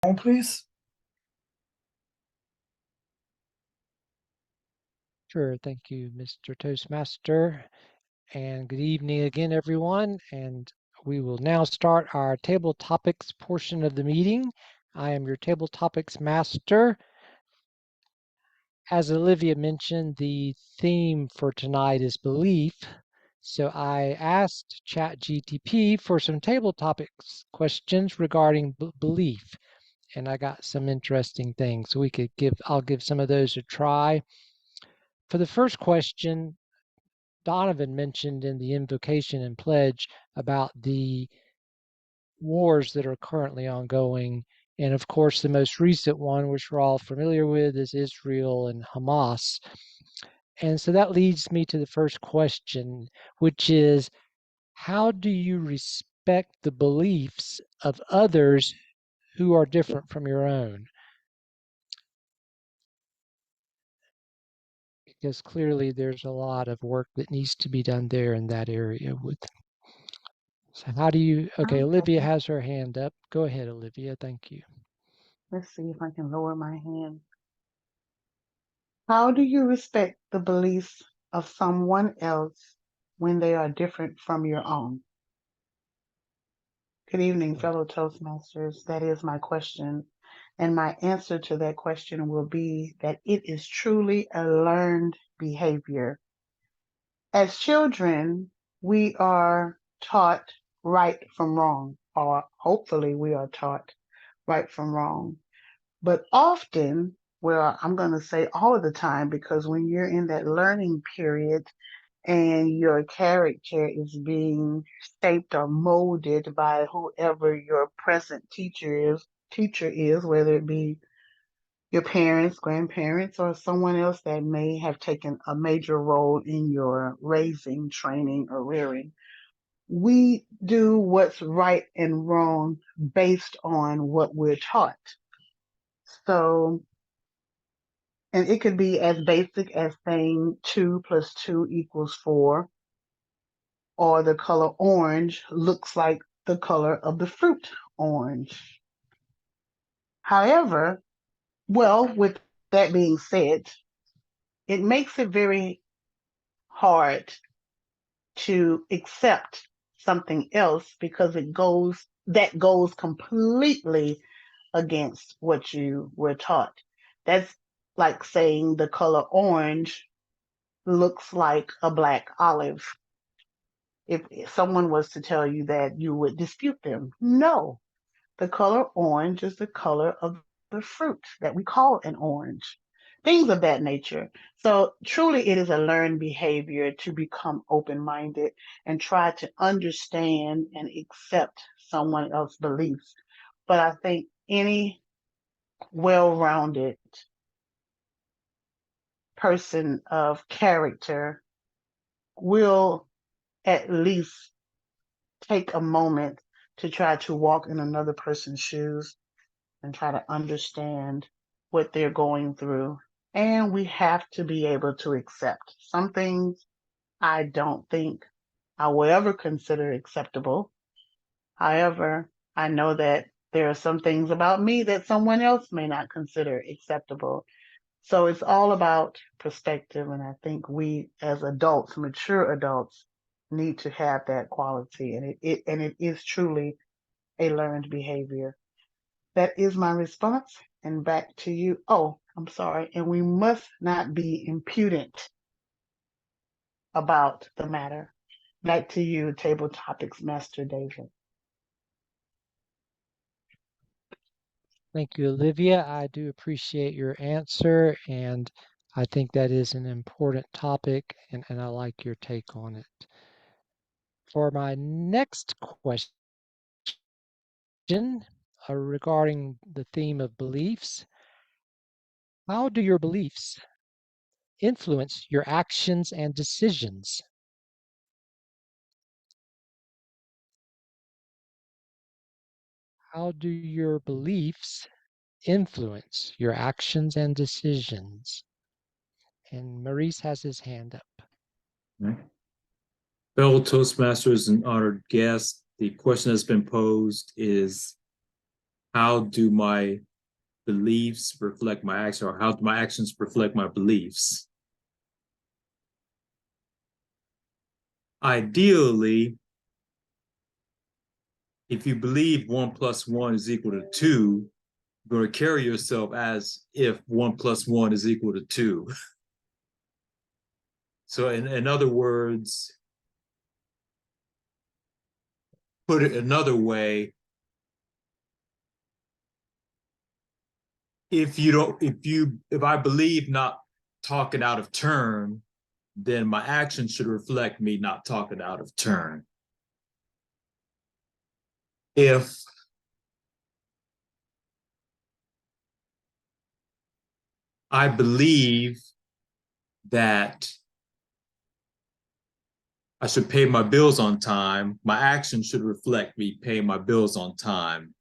Please. Sure. Thank you, Mr. Toastmaster. And good evening again, everyone. And we will now start our table topics portion of the meeting. I am your table topics master. As Olivia mentioned, the theme for tonight is belief. So I asked ChatGTP for some table topics questions regarding belief, and I got some interesting things. So I'll give some of those a try. For the first question, Donovan mentioned in the invocation and pledge about the wars that are currently ongoing. And of course, the most recent one, which we're all familiar with, is Israel and Hamas. And so that leads me to the first question, which is, how do you respect the beliefs of others who are different from your own? Because clearly there's a lot of work that needs to be done there in that area. So how do you, okay, Olivia has her hand up. Go ahead, Olivia. Thank you. Let's see if I can lower my hand. How do you respect the beliefs of someone else when they are different from your own? Good evening, fellow Toastmasters. That is my question. And my answer to that question will be that it is truly a learned behavior. As children, we are taught right from wrong, or hopefully we are taught right from wrong. But often, well, I'm going to say all of the time, because when you're in that learning period and your character is being shaped or molded by whoever your present teacher is, whether it be your parents, grandparents, or someone else that may have taken a major role in your raising, training, or rearing. We do what's right and wrong based on what we're taught. So, and it could be as basic as saying 2 plus 2 equals 4, or the color orange looks like the color of the fruit orange. However, well, with that being said, it makes it very hard to accept something else because that goes completely against what you were taught. That's like saying the color orange looks like a black olive. If someone was to tell you that, you would dispute them. No, the color orange is the color of the fruit that we call an orange. Things of that nature. So truly it is a learned behavior to become open-minded and try to understand and accept someone else's beliefs. But I think any well-rounded person of character will at least take a moment to try to walk in another person's shoes and try to understand what they're going through. And we have to be able to accept some things I don't think I will ever consider acceptable. However, I know that there are some things about me that someone else may not consider acceptable. So it's all about perspective. And I think we as adults, mature adults, need to have that quality. And it is truly a learned behavior. That is my response. And back to you. Oh, I'm sorry. And we must not be impudent about the matter. Back to you, Table Topics Master David. Thank you, Olivia. I do appreciate your answer, and I think that is an important topic, and I like your take on it. For my next question regarding the theme of beliefs, how do your beliefs influence your actions and decisions? How do your beliefs influence your actions and decisions? And Maurice has his hand up. Right. Fellow Toastmasters and honored guests, the question that's been posed is, how do my beliefs reflect my actions, or how do my actions reflect my beliefs? Ideally, if you believe 1 + 1 is equal to 2, you're going to carry yourself as if 1 + 1 is equal to 2. So in other words, put it another way, if I believe not talking out of turn, then my actions should reflect me not talking out of turn. If I believe that I should pay my bills on time, my actions should reflect me paying my bills on time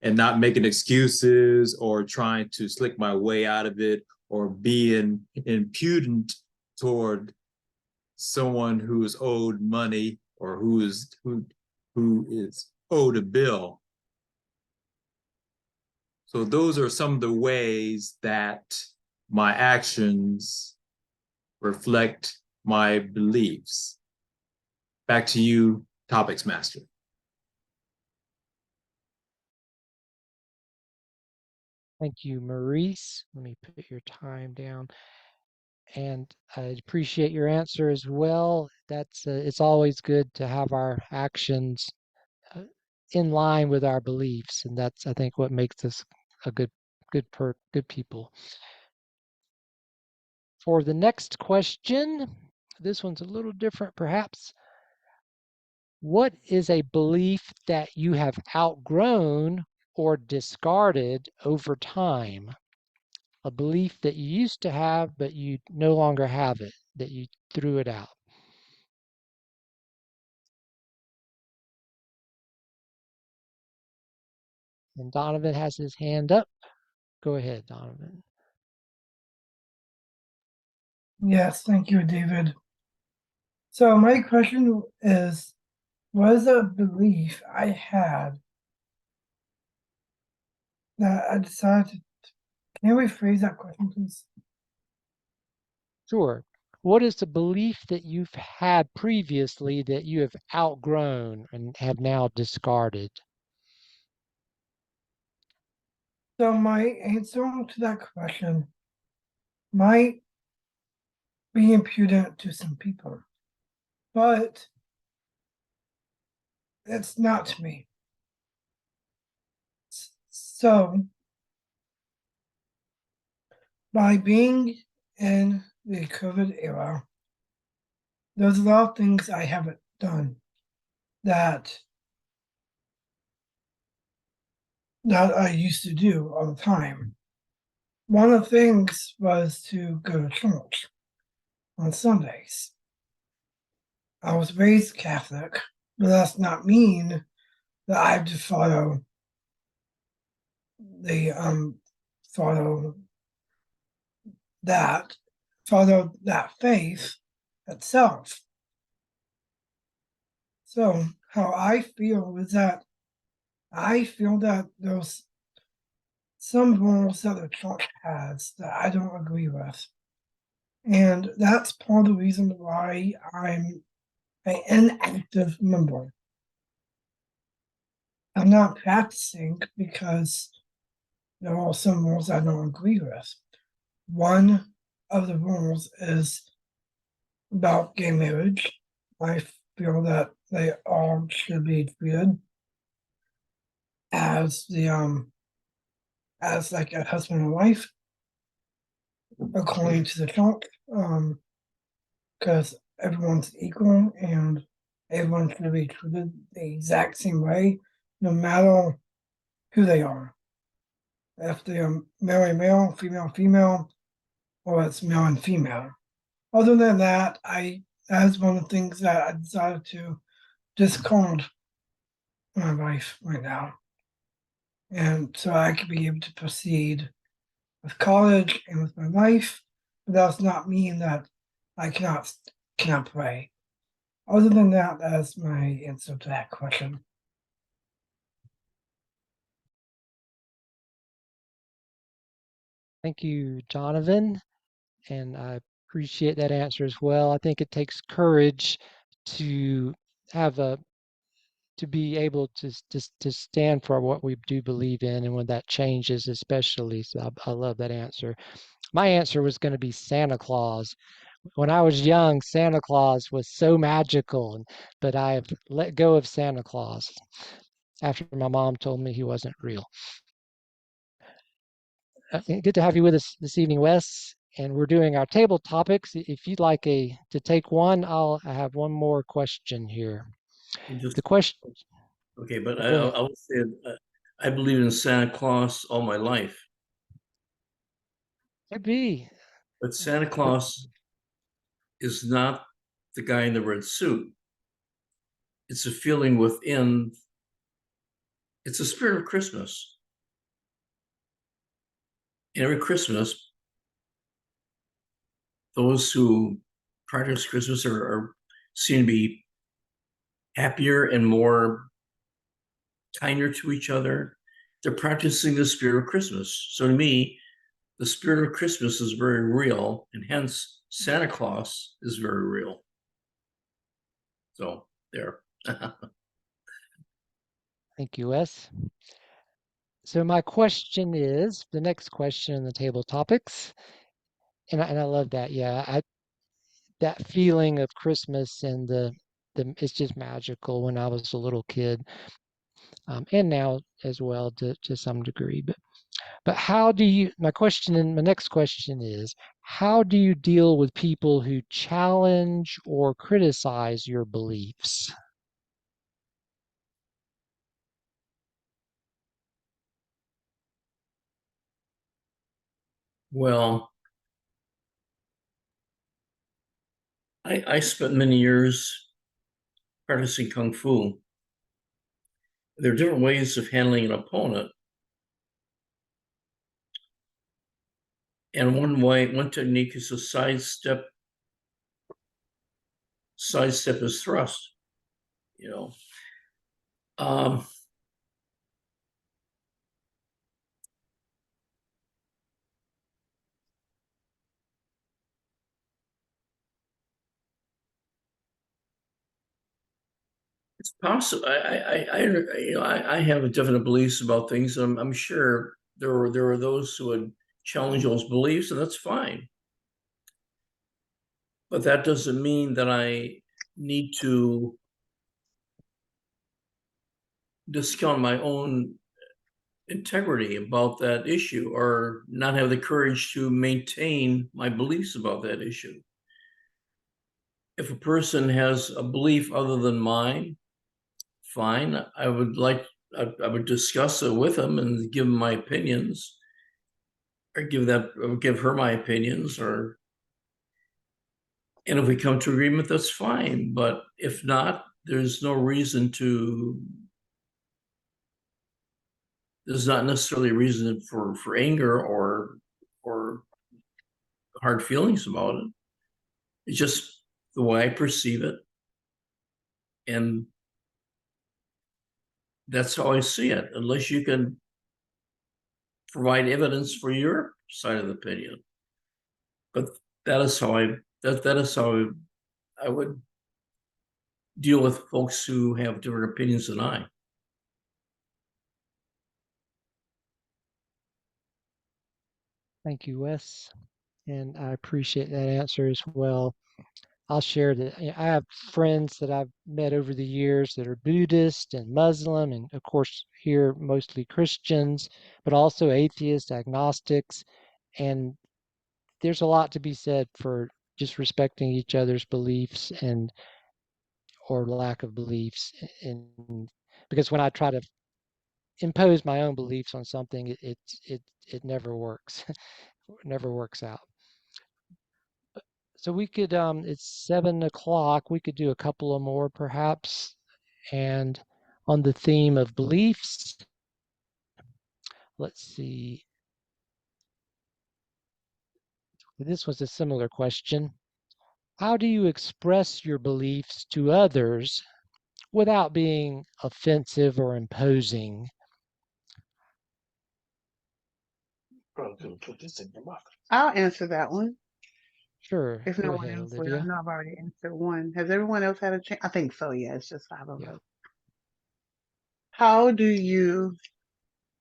and not making excuses or trying to slick my way out of it or being impudent toward someone who is owed money or who is owed a bill. So those are some of the ways that my actions reflect my beliefs. Back to you, Topics Master. Thank you, Maurice. Let me put your time down. And I appreciate your answer as well. That's it's always good to have our actions uh, in line with our beliefs, and that's I think what makes us a good people. For the next question, this one's a little different perhaps. What is a belief that you have outgrown or discarded over time? A belief that you used to have, but you no longer have it, that you threw it out. And Donovan has his hand up. Go ahead, Donovan. Yes, thank you, David. So my question is, what is a belief I had that I decided to, can you rephrase that question, please? Sure. What is the belief that you've had previously that you have outgrown and have now discarded? So my answer to that question might be impudent to some people, but it's not to me. So by being in the COVID era, there's a lot of things I haven't done that I used to do all the time. One of the things was to go to church on Sundays. I was raised Catholic, but that's not mean that I have to follow the follow that follow that faith itself. So how I feel is that I feel that there's some rules that the church has that I don't agree with. And that's part of the reason why I'm an inactive member. I'm not practicing because there are some rules I don't agree with. One of the rules is about gay marriage. I feel that they all should be treated as as like a husband and wife, according to the church, because everyone's equal and everyone should be treated the exact same way, no matter who they are. If they're male and male, female and female, or it's male and female. Other than that, that's one of the things that I decided to discard my life right now. And so I could be able to proceed with college and with my life, but that does not mean that I cannot pray. Other than that, that's my answer to that question. Thank you, Donovan. And I appreciate that answer as well. I think it takes courage to have a to be able to stand for what we do believe in, and when that changes, especially. So I love that answer. My answer was going to be Santa Claus. When I was young, Santa Claus was so magical, but I have let go of Santa Claus after my mom told me he wasn't real. Good to have you with us this evening, Wes. And we're doing our table topics. If you'd like to take one, I have one more question here. Just, The question. okay, but Go ahead. I would say I believe in Santa Claus all my life, Could be. but Santa Claus is not the guy in the red suit. It's a feeling within. It's a spirit of Christmas. And every Christmas, those who practice Christmas seem to be happier and more kinder to each other. They're practicing the spirit of Christmas. So to me, the spirit of Christmas is very real, and hence Santa Claus is very real. So there. Thank you, Wes. So my question is the next question in the table topics, and I love that. Yeah, that feeling of Christmas and the it's just magical when I was a little kid, and now as well to some degree. But how do you? My next question is, how do you deal with people who challenge or criticize your beliefs? Well, I spent many years practicing Kung Fu. There are different ways of handling an opponent. And one technique is to sidestep his thrust, you know. It's possible. I have different beliefs about things. I'm sure there are those who would challenge those beliefs, and that's fine. But that doesn't mean that I need to discount my own integrity about that issue or not have the courage to maintain my beliefs about that issue. If a person has a belief other than mine, fine. I would discuss it with them and give them my opinions, or give her my opinions, and if we come to agreement, that's fine. But if not, there's not necessarily a reason for anger or hard feelings about it. It's just the way I perceive it, and that's how I see it. Unless you can provide evidence for your side of the opinion, but that is how I would deal with folks who have different opinions than I. Thank you, Wes, and I appreciate that answer as well. I'll share that I have friends that I've met over the years that are Buddhist and Muslim, and of course here mostly Christians, but also atheists, agnostics, and there's a lot to be said for just respecting each other's beliefs and or lack of beliefs. And because when I try to impose my own beliefs on something, it never works. It never works out. So we could it's 7 o'clock. We could do a couple of more perhaps. And on the theme of beliefs, let's see. This was a similar question. How do you express your beliefs to others without being offensive or imposing? Put this in your mouth. I'll answer that one. Sure. If Go no one ahead, else will, I Olivia. know I've already answered one. Has everyone else had a chance? I think so. Yeah, it's just 5 of Yeah. us. How do you?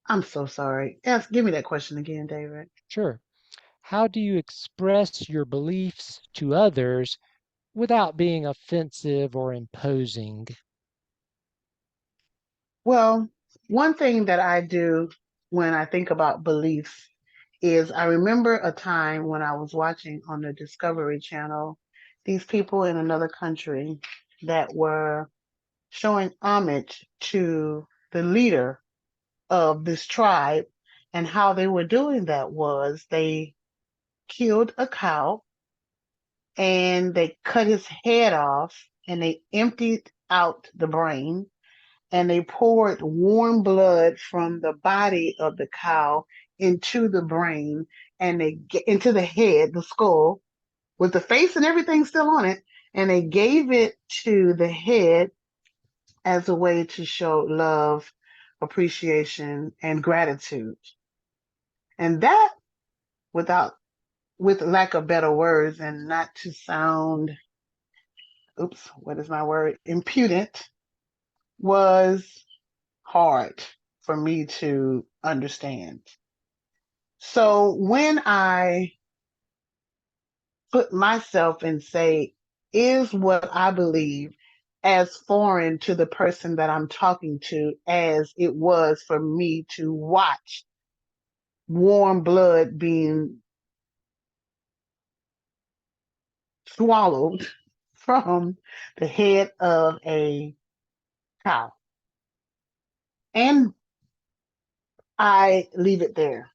I'm so sorry. Give me that question again, David. Sure. How do you express your beliefs to others without being offensive or imposing? Well, one thing that I do when I think about beliefs is I remember a time when I was watching on the Discovery Channel these people in another country that were showing homage to the leader of this tribe. And how they were doing that was they killed a cow and they cut his head off and they emptied out the brain and they poured warm blood from the body of the cow into the brain and into the head, the skull, with the face and everything still on it. And they gave it to the head as a way to show love, appreciation, and gratitude. And that, with lack of better words and not to sound, what is my word? Impudent, was hard for me to understand. So when I put myself and say, is what I believe as foreign to the person that I'm talking to as it was for me to watch warm blood being swallowed from the head of a cow? And I leave it there.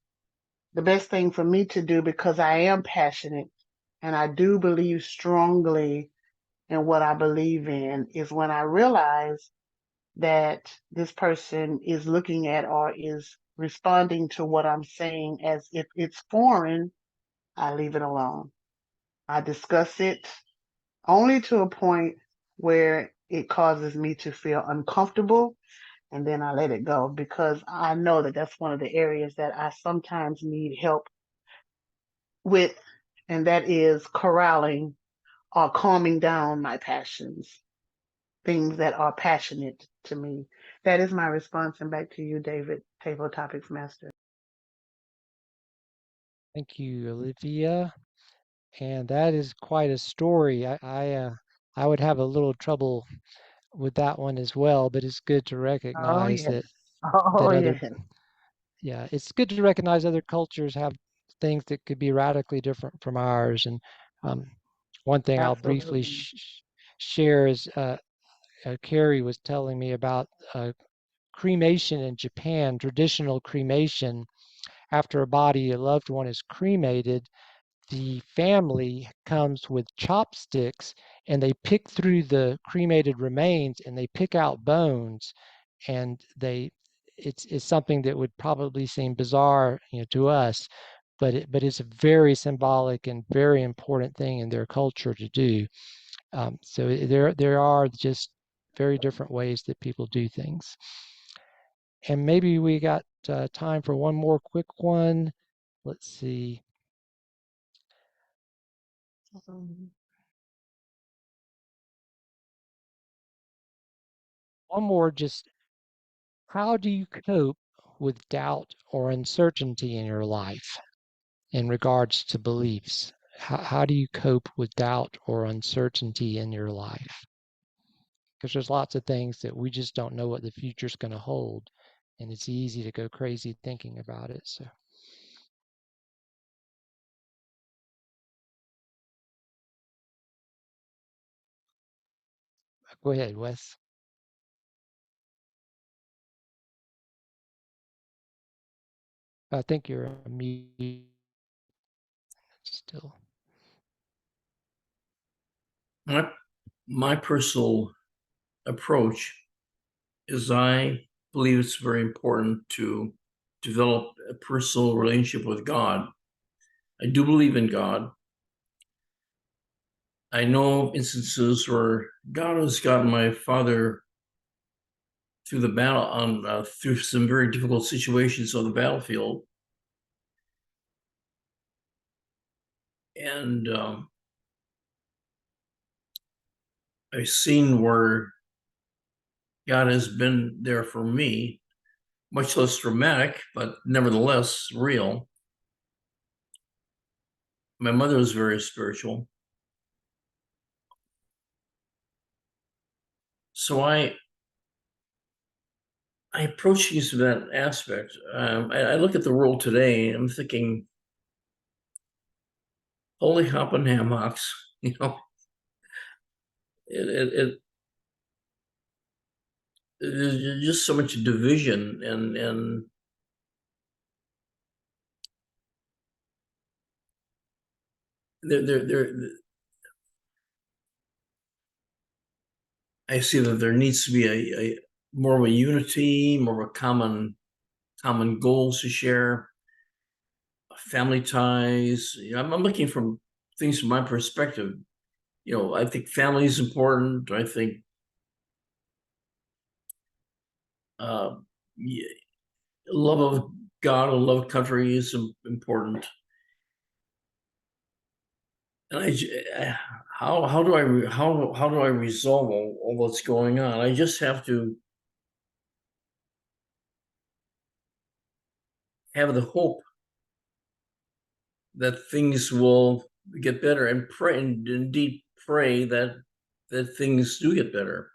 The best thing for me to do, because I am passionate and I do believe strongly in what I believe in, is when I realize that this person is looking at or is responding to what I'm saying as if it's foreign, I leave it alone. I discuss it only to a point where it causes me to feel uncomfortable, and then I let it go because I know that that's one of the areas that I sometimes need help with, and that is corralling or calming down my passions, things that are passionate to me. That is my response. And back to you, David, Table Topics Master. Thank you, Olivia. And that is quite a story. I would have a little trouble with that one as well, but it's good to Oh, recognize yes. that Oh, that other, yes. yeah, it's good to recognize other cultures have things that could be radically different from ours. And um, one thing I'll briefly Absolutely. share is Carrie was telling me about cremation in Japan, traditional cremation. After a loved one is cremated, the family comes with chopsticks and they pick through the cremated remains and they pick out bones, and it's something that would probably seem bizarre, to us, but it's a very symbolic and very important thing in their culture to do. So there are just very different ways that people do things. And maybe we got time for one more quick one. Let's see. One more, just how do you cope with doubt or uncertainty in your life in regards to beliefs? How do you cope with doubt or uncertainty in your life? Because there's lots of things that we just don't know what the future's going to hold, and it's easy to go crazy thinking about it. So go ahead, Wes. I think you're mute still. My personal approach is I believe it's very important to develop a personal relationship with God. I do believe in God. I know instances where God has gotten my father through the battle through some very difficult situations on the battlefield. And I've seen where God has been there for me, much less dramatic, but nevertheless real. My mother was very spiritual. So I approach things from that aspect. I look at the world today, and I'm thinking, holy hop and ham hocks, you know, it there's just so much division and there I see that there needs to be a more of a unity, more of a common goals to share, family ties. You know, I'm looking from things from my perspective. You know, I think family is important. I think uh, love of God and love of country is important. And how do I how do I resolve all that's going on? I just have to have the hope that things will get better and pray and indeed pray that things do get better.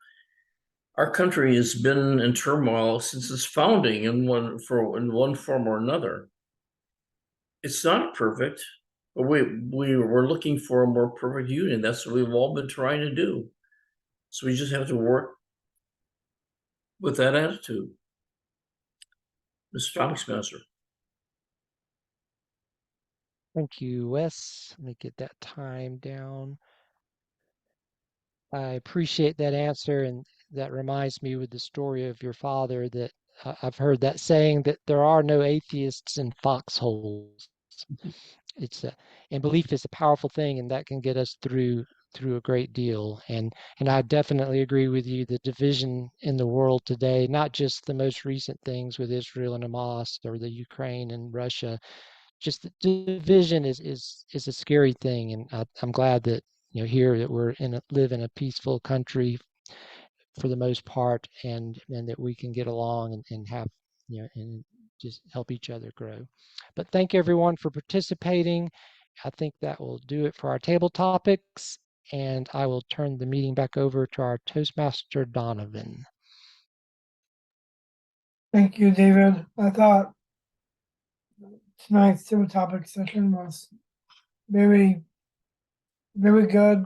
Our country has been in turmoil since its founding in one form or another. It's not perfect, but we're looking for a more perfect union. That's what we've all been trying to do. So we just have to work with that attitude. Mr. Toastmaster. Thank you, Wes. Let me get that time down. I appreciate that answer, and that reminds me with the story of your father that I've heard that saying that there are no atheists in foxholes. It's and belief is a powerful thing, and that can get us through a great deal. And I definitely agree with you. The division in the world today, not just the most recent things with Israel and Hamas or the Ukraine and Russia, just the division is a scary thing. And I'm glad that here that we're live in a peaceful country for the most part, and that we can get along and have and just help each other grow. But thank everyone for participating. I think that will do it for our table topics, and I will turn the meeting back over to our Toastmaster Donovan. Thank you, David. I thought tonight's table topic session was very, very good.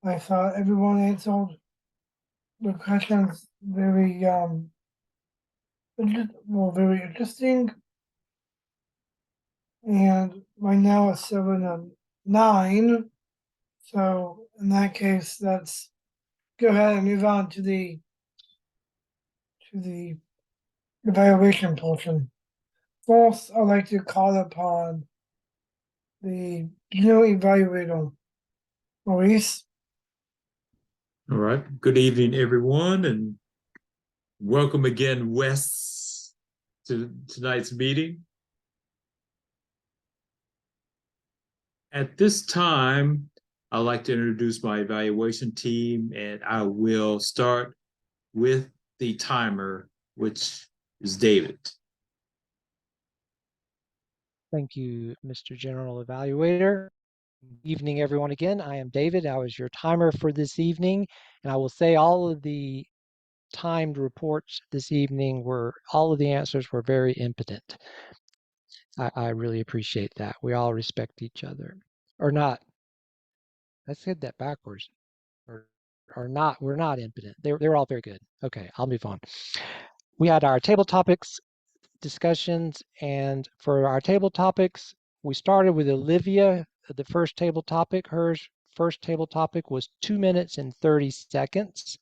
I thought everyone answered the questions very very interesting. And right now it's 7:09. So in that case, let's go ahead and move on to the evaluation portion. First, I'd like to call upon the general evaluator, Maurice. All right. Good evening, everyone, and welcome again, Wes, to tonight's meeting. At this time, I'd like to introduce my evaluation team, and I will start with the timer, which is David. Thank you, Mr. General Evaluator. Good evening, everyone. Again, I am David. I was your timer for this evening, and I will say all of the timed reports this evening all of the answers were very impotent. I really appreciate that. We all respect each other. Or not. I said that backwards. Or not. We're not impotent. They're all very good. Okay, I'll move on. We had our table topics discussions, and for our table topics, we started with Olivia. The first table topic, her first table topic was 2 minutes and 30 seconds.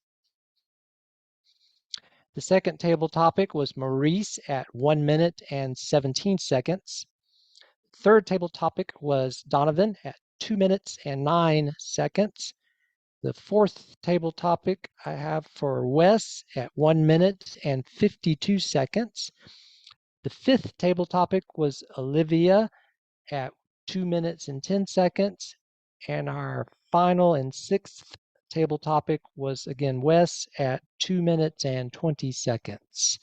The second table topic was Maurice at 1 minute and 17 seconds. Third table topic was Donovan at 2 minutes and 9 seconds. The fourth table topic I have for Wes at 1 minute and 52 seconds. The fifth table topic was Olivia at 2 minutes and 10 seconds. And our final and sixth table topic was again Wes at 2 minutes and 20 seconds.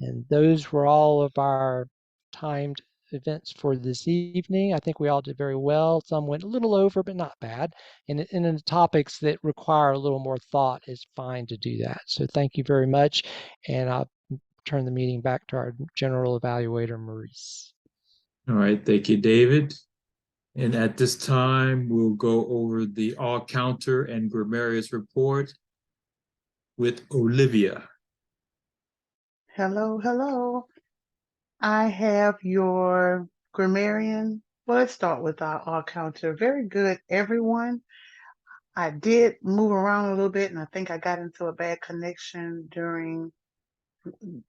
And those were all of our timed events for this evening. I think we all did very well. Some went a little over, but not bad. And in the topics that require a little more thought, it's fine to do that. So thank you very much. And I'll turn the meeting back to our general evaluator, Maurice. All right, thank you, David. And at this time, we'll go over the all counter and grammarius report with Olivia. Hello, hello. I have your grammarian. Well, let's start with our all counter. Very good, everyone. I did move around a little bit, and I think I got into a bad connection during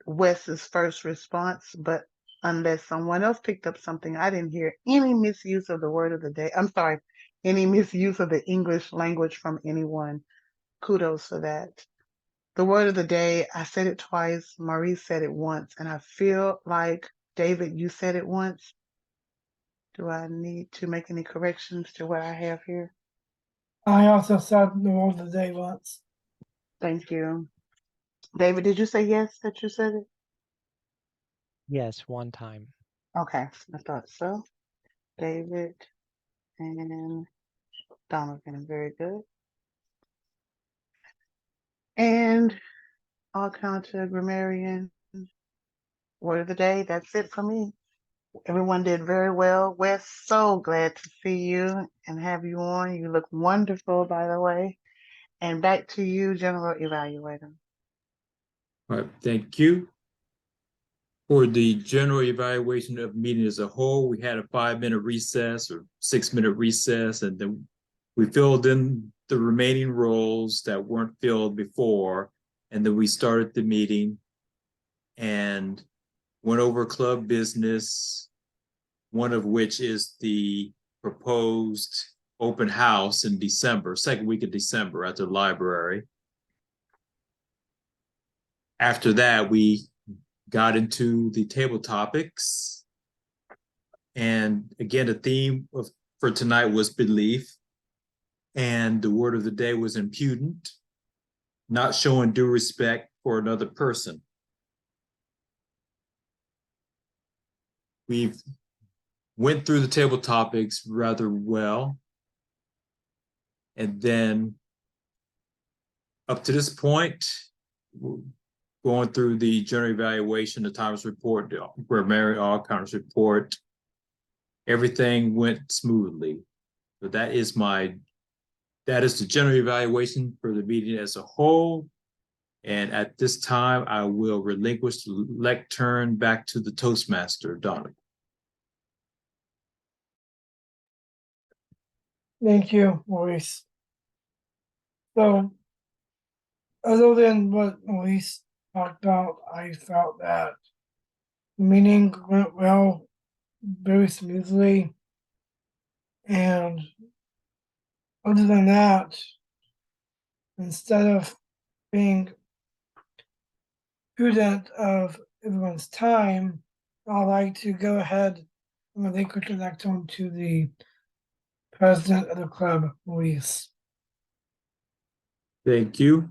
Wes's first response, but unless someone else picked up something, I didn't hear any misuse of the word of the day. I'm sorry, any misuse of the English language from anyone. Kudos for that. The word of the day, I said it twice, Maurice said it once, and I feel like, David, you said it once. Do I need to make any corrections to what I have here? I also said the word of the day once. Thank you. David, did you say yes that you said it? Yes, one time. Okay, I thought so. David and Donovan, very good. And all counter grammarian, word of the day, that's it for me. Everyone did very well. We're so glad to see you and have you on. You look wonderful, by the way. And back to you, General Evaluator. All right, thank you. For the general evaluation of the meeting as a whole, we had a 5-minute recess or 6-minute recess, and then we filled in the remaining roles that weren't filled before, and then we started the meeting and went over club business, one of which is the proposed open house in December, second week of December at the library. After that, we got into the table topics. And again, the theme for tonight was belief. And the word of the day was impudent, not showing due respect for another person. We've went through the table topics rather well. And then up to this point, going through the general evaluation, the Thomas report, the grammarian all counters report, everything went smoothly. So that is the general evaluation for the meeting as a whole. And at this time, I will relinquish the lectern back to the Toastmaster, Donovan. Thank you, Maurice. So, other than what Maurice talked about, I felt that the meeting went well, very smoothly. And other than that, instead of being prudent of everyone's time, I'd like to go ahead and relinquish the lectern to the president of the club, Maurice. Thank you.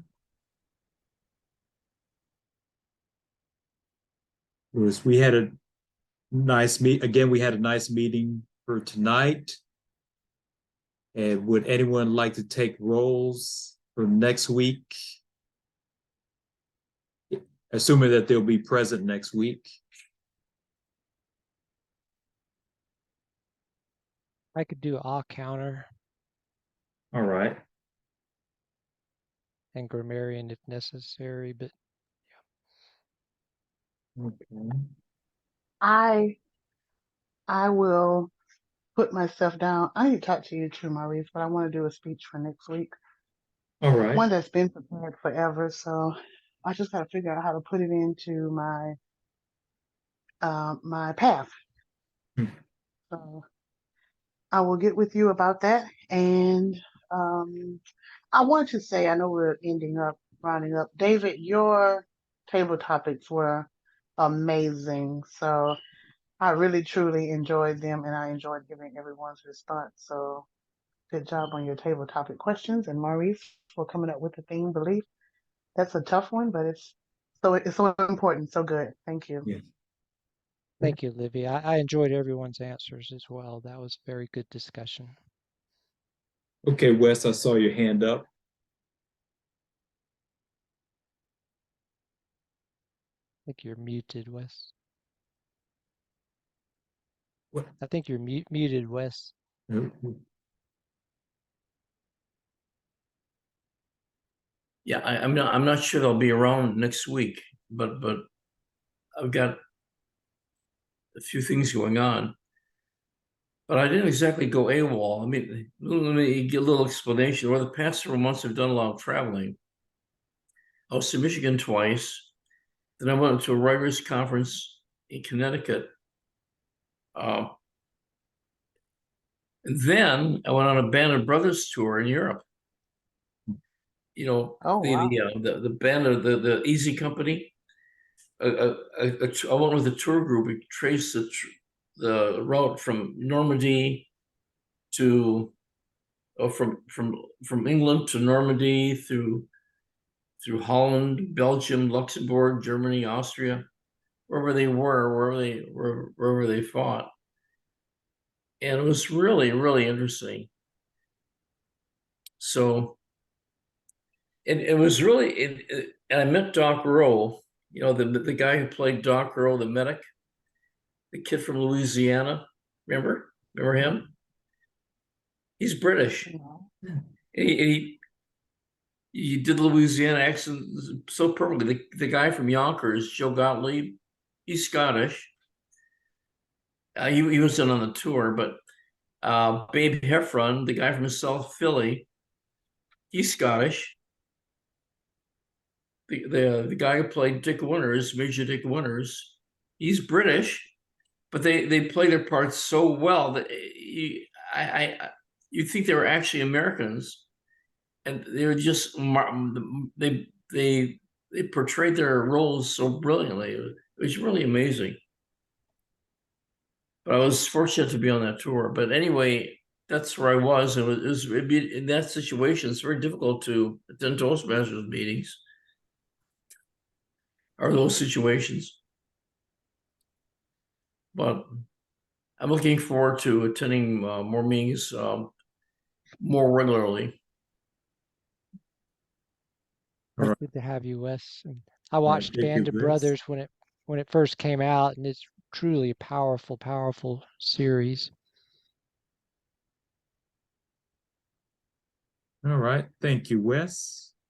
We had a nice meeting for tonight. And would anyone like to take roles for next week? Assuming that they'll be present next week. I could do all counter All right. and grammarian if necessary, but Okay. I will put myself down. I need to talk to you too, Maurice, but I want to do a speech for next week. All right. One that's been prepared forever, so I just got to figure out how to put it into my my path. So I will get with you about that. And I want to say, I know we're rounding up. David, your table topics were amazing. So I really truly enjoyed them, and I enjoyed giving everyone's response. So good job on your table topic questions, and Maurice for coming up with the theme belief. That's a tough one, but it's so important. So good. Thank you. Yeah. Thank you, Livy. I enjoyed everyone's answers as well. That was a very good discussion. Okay, Wes, I saw your hand up. I think you're muted, Wes. What? I think you're muted, Wes. Yeah, I'm not sure they'll be around next week, but I've got a few things going on. But I didn't exactly go AWOL. I mean, let me give a little explanation. Over the past several months, I've done a lot of traveling. I was to Michigan twice. Then I went to a writers' conference in Connecticut. And then I went on a Band of Brothers tour in Europe. You know, Oh wow. the band of the Easy Company. I went with a tour group. We traced the route from Normandy to from England to Normandy through Holland, Belgium, Luxembourg, Germany, Austria, wherever they were, wherever they fought, and it was really really interesting. So, and it was really, and I met Doc Rowe, you know, the guy who played Doc Rowe, the medic, the kid from Louisiana. Remember him? He's British. He did the Louisiana accent so perfectly. The guy from Yonkers, Joe Gottlieb, he's Scottish. He wasn't on the tour, but Babe Heffron, the guy from South Philly, he's Scottish. The guy who played Dick Winters, Major Dick Winters, he's British, but they play their parts so well that you think they were actually Americans, and they were just they portrayed their roles so brilliantly. It was really amazing. But I was fortunate to be on that tour. But anyway, that's where I was. And it'd be, in that situation, it's very difficult to attend Toastmasters meetings or those situations. But I'm looking forward to attending more meetings more regularly. That's right. good to have you, Wes. And I watched Thank you, Band of Wes. Brothers when it first came out, and it's truly a powerful series. All right. Thank you, Wes.